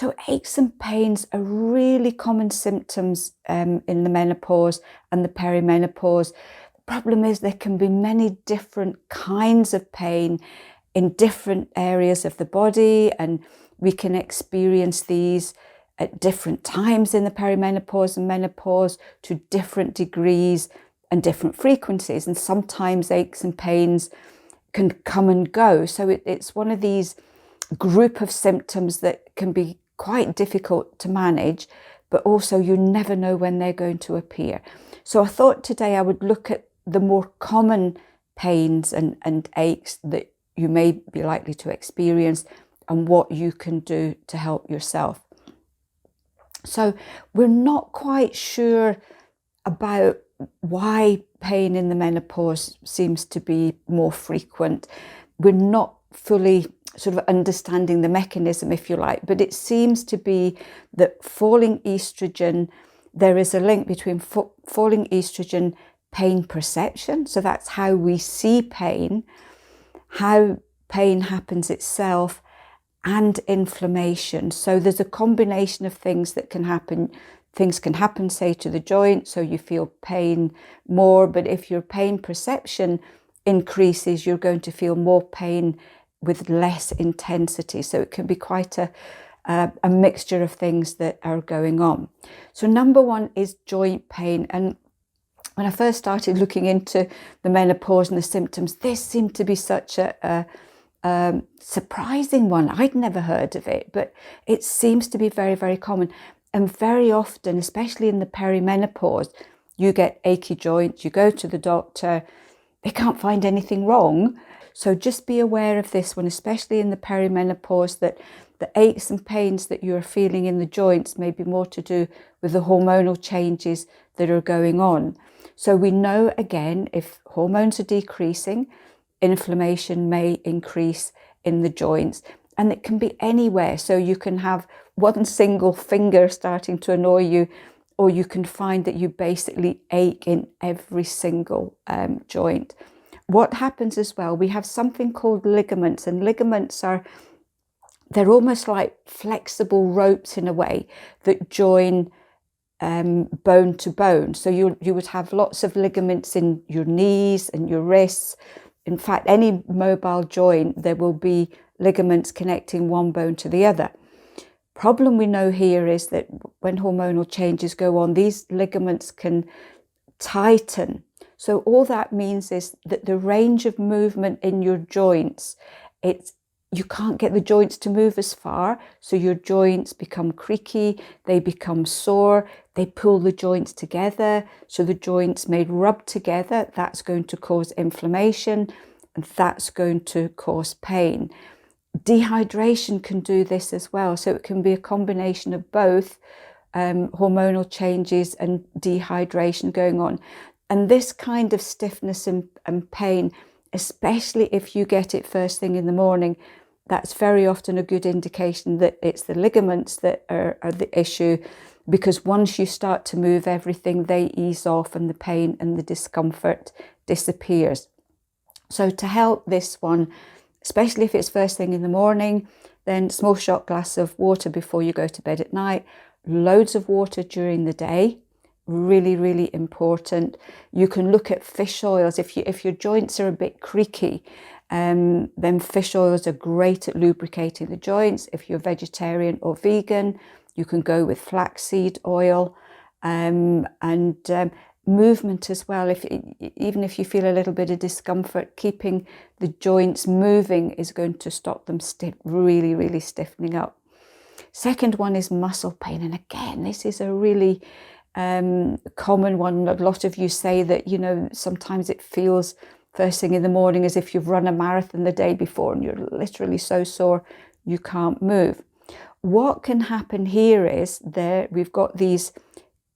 So aches and pains are really common symptoms in the menopause and the perimenopause. The problem is there can be many different kinds of pain in different areas of the body, and we can experience these at different times in the perimenopause and menopause to different degrees and different frequencies. And sometimes aches and pains can come and go. So it's one of these group of symptoms that can be quite difficult to manage, but also you never know when they're going to appear. So I thought today I would look at the more common pains and aches that you may be likely to experience and what you can do to help yourself. So we're not quite sure about why pain in the menopause seems to be more frequent. We're not fully sort of understanding the mechanism, if you like, but it seems to be that falling estrogen, there is a link between falling estrogen, pain perception, so that's how we see pain, how pain happens itself, and inflammation. So there's a combination of things that can happen. Things can happen, say, to the joint, so you feel pain more, but if your pain perception increases, you're going to feel more pain with less intensity. So it can be quite a mixture of things that are going on. So number one is joint pain. And when I first started looking into the menopause and the symptoms, this seemed to be such a surprising one. I'd never heard of it, but it seems to be very, very common. And very often, especially in the perimenopause, you get achy joints, you go to the doctor, they can't find anything wrong. So just be aware of this one, especially in the perimenopause, that the aches and pains that you're feeling in the joints may be more to do with the hormonal changes that are going on. So we know, again, if hormones are decreasing, inflammation may increase in the joints, and it can be anywhere. So you can have one single finger starting to annoy you, or you can find that you basically ache in every single joint. What happens as well, we have something called ligaments, and ligaments they're almost like flexible ropes in a way that join bone to bone. So you would have lots of ligaments in your knees and your wrists. In fact, any mobile joint, there will be ligaments connecting one bone to the other. Problem we know here is that when hormonal changes go on, these ligaments can tighten. So all that means is that the range of movement in your joints, you can't get the joints to move as far. So your joints become creaky, they become sore, they pull the joints together. So the joints may rub together. That's going to cause inflammation, and that's going to cause pain. Dehydration can do this as well. So it can be a combination of both hormonal changes and dehydration going on. And this kind of stiffness and pain, especially if you get it first thing in the morning, that's very often a good indication that it's the ligaments that are the issue, because once you start to move everything, they ease off and the pain and the discomfort disappears. So to help this one, especially if it's first thing in the morning, then small shot glass of water before you go to bed at night, loads of water during the day, really, really important. You can look at fish oils. If your joints are a bit creaky, then fish oils are great at lubricating the joints. If you're vegetarian or vegan, you can go with flaxseed oil, and movement as well. Even if you feel a little bit of discomfort, keeping the joints moving is going to stop them really, really stiffening up. Second one is muscle pain. And again, this is a really common one. A lot of you say that, sometimes it feels first thing in the morning as if you've run a marathon the day before and you're literally so sore you can't move. What can happen here is we've got these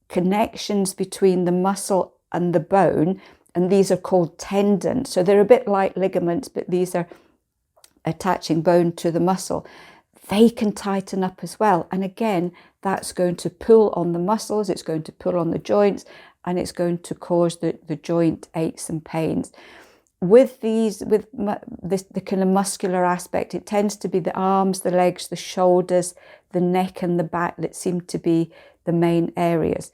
connections between the muscle and the bone, and these are called tendons. So they're a bit like ligaments, but these are attaching bone to the muscle. They can tighten up as well. And again, that's going to pull on the muscles, it's going to pull on the joints, and it's going to cause the joint aches and pains. With the kind of muscular aspect, it tends to be the arms, the legs, the shoulders the neck and the back that seem to be the main areas.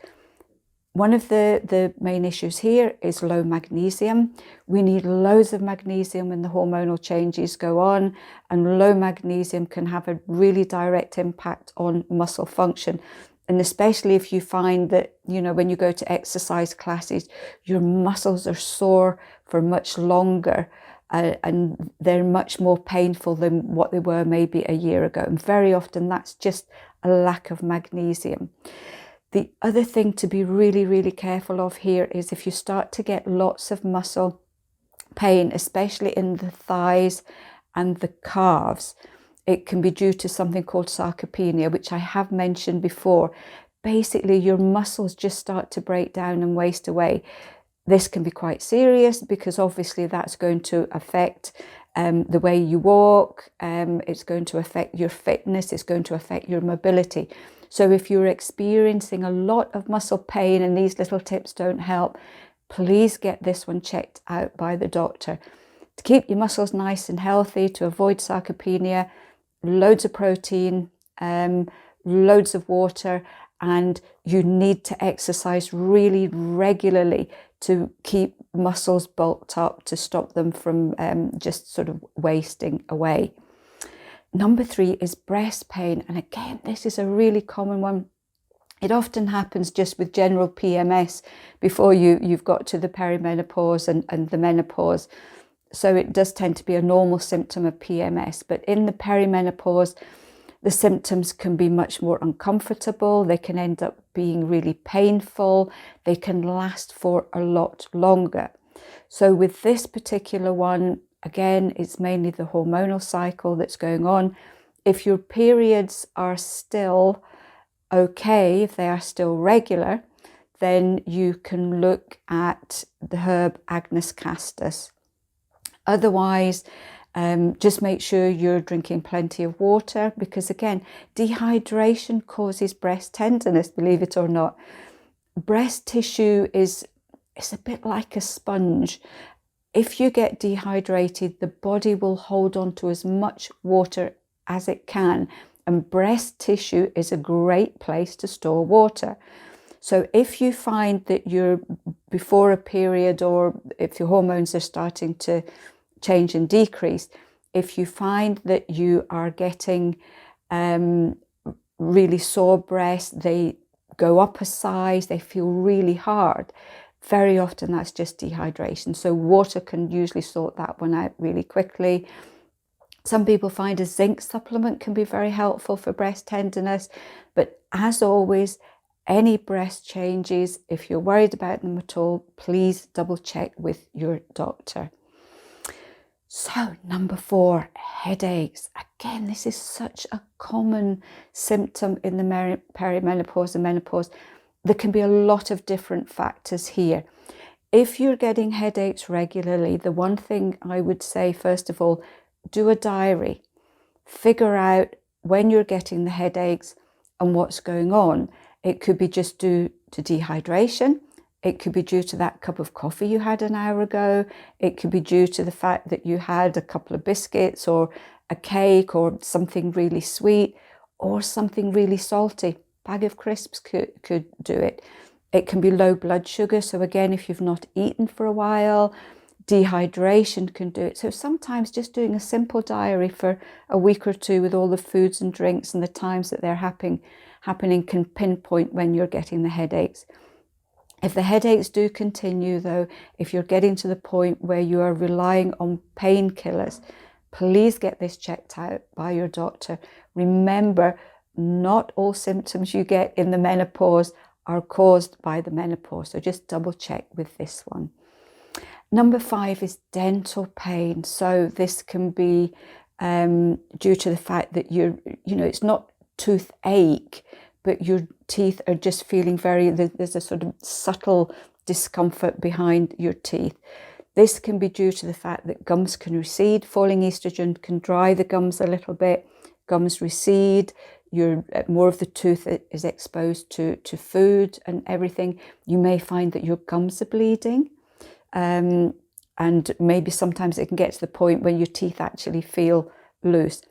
One of the main issues here is low magnesium. We need loads of magnesium when the hormonal changes go on, and low magnesium can have a really direct impact on muscle function. And especially if you find that, you know, when you go to exercise classes, your muscles are sore for much longer, and they're much more painful than what they were maybe a year ago. And very often that's just a lack of magnesium. The other thing to be really, really careful of here is if you start to get lots of muscle pain, especially in the thighs and the calves, it can be due to something called sarcopenia, which I have mentioned before. Basically, your muscles just start to break down and waste away. This can be quite serious because obviously that's going to affect the way you walk. It's going to affect your fitness. It's going to affect your mobility. So if you're experiencing a lot of muscle pain and these little tips don't help, please get this one checked out by the doctor. To keep your muscles nice and healthy, to avoid sarcopenia, loads of protein, loads of water, and you need to exercise really regularly to keep muscles bulked up, to stop them from just sort of wasting away. Number 3 is breast pain. And again, this is a really common one. It often happens just with general PMS before you've got to the perimenopause and the menopause. So it does tend to be a normal symptom of PMS. But in the perimenopause, the symptoms can be much more uncomfortable. They can end up being really painful. They can last for a lot longer. So with this particular one, again, it's mainly the hormonal cycle that's going on. If your periods are still okay, if they are still regular, then you can look at the herb Agnus castus. Otherwise, just make sure you're drinking plenty of water, because again, dehydration causes breast tenderness, believe it or not. Breast tissue is a bit like a sponge. If you get dehydrated, the body will hold on to as much water as it can, and breast tissue is a great place to store water. So if you find that you're before a period, or if your hormones are starting to change and decrease, if you find that you are getting really sore breasts, they go up a size, they feel really hard, very often that's just dehydration. So water can usually sort that one out really quickly. Some people find a zinc supplement can be very helpful for breast tenderness. But as always, any breast changes, if you're worried about them at all, please double check with your doctor. So number 4, headaches. Again, this is such a common symptom in the perimenopause and menopause. There can be a lot of different factors here. If you're getting headaches regularly, the one thing I would say, first of all, do a diary. Figure out when you're getting the headaches and what's going on. It could be just due to dehydration. It could be due to that cup of coffee you had an hour ago. It could be due to the fact that you had a couple of biscuits or a cake or something really sweet or something really salty. Bag of crisps could do it. It can be low blood sugar. So again, if you've not eaten for a while, dehydration can do it. So sometimes just doing a simple diary for a week or 2 with all the foods and drinks and the times that they're happening can pinpoint when you're getting the headaches. If the headaches do continue though, if you're getting to the point where you are relying on painkillers, please get this checked out by your doctor. Remember, not all symptoms you get in the menopause are caused by the menopause. So just double check with this one. Number 5 is dental pain. So this can be due to the fact that it's not toothache, but your teeth are just feeling there's a sort of subtle discomfort behind your teeth. This can be due to the fact that gums can recede. Falling estrogen can dry the gums a little bit. Gums recede. More of the tooth is exposed to food and everything. You may find that your gums are bleeding. And maybe sometimes it can get to the point where your teeth actually feel loose.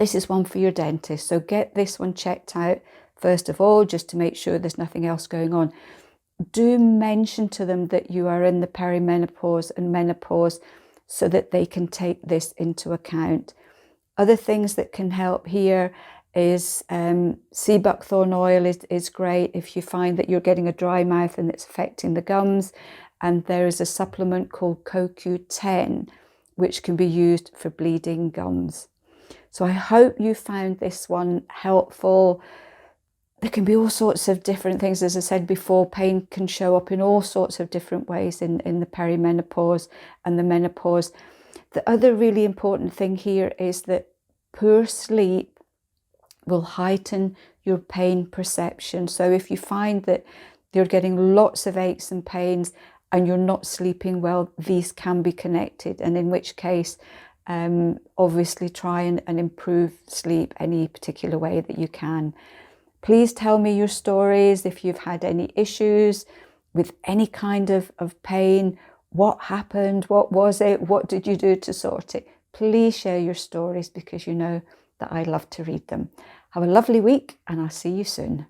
this is one for your dentist. So get this one checked out first of all, just to make sure there's nothing else going on. Do mention to them that you are in the perimenopause and menopause so that they can take this into account. Other things that can help here is sea buckthorn oil is great if you find that you're getting a dry mouth and it's affecting the gums. And there is a supplement called CoQ10, which can be used for bleeding gums. So I hope you found this one helpful. There can be all sorts of different things. As I said before, pain can show up in all sorts of different ways in the perimenopause and the menopause. The other really important thing here is that poor sleep will heighten your pain perception. So if you find that you're getting lots of aches and pains and you're not sleeping well, these can be connected, and in which case, obviously try and improve sleep any particular way that you can. Please tell me your stories if you've had any issues with any kind of pain. What happened? What was it? What did you do to sort it? Please share your stories, because you know that I love to read them. Have a lovely week, and I'll see you soon.